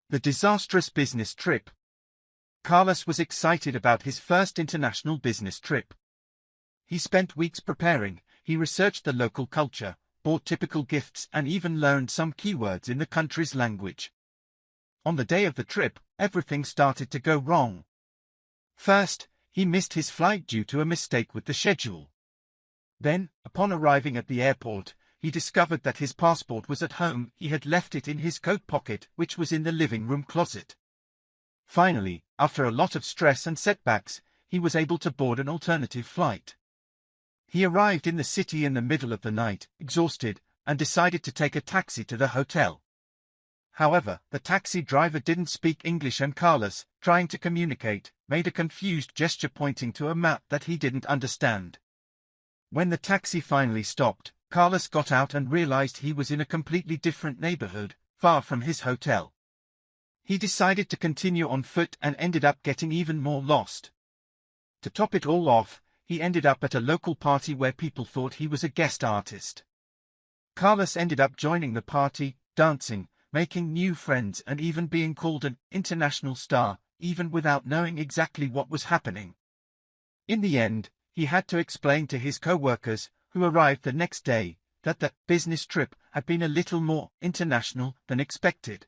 The disastrous business trip. Carlos was excited about his first international business trip. He spent weeks preparing, he researched the local culture, bought typical gifts and even learned some keywords in the country's language. On the day of the trip, everything started to go wrong. First, he missed his flight due to a mistake with the schedule. Then, upon arriving at the airport, he discovered that his passport was at home. He had left it in his coat pocket, which was in the living room closet. Finally, after a lot of stress and setbacks, he was able to board an alternative flight. He arrived in the city in the middle of the night, exhausted, and decided to take a taxi to the hotel. However, the taxi driver didn't speak English and Carlos, trying to communicate, made a confused gesture pointing to a map that he didn't understand. When the taxi finally stopped, Carlos got out and realized he was in a completely different neighborhood, far from his hotel. He decided to continue on foot and ended up getting even more lost. To top it all off, he ended up at a local party where people thought he was a guest artist. Carlos ended up joining the party, dancing, making new friends and even being called an international star, even without knowing exactly what was happening. In the end, he had to explain to his co-workers, who arrived the next day, that the business trip had been a little more international than expected.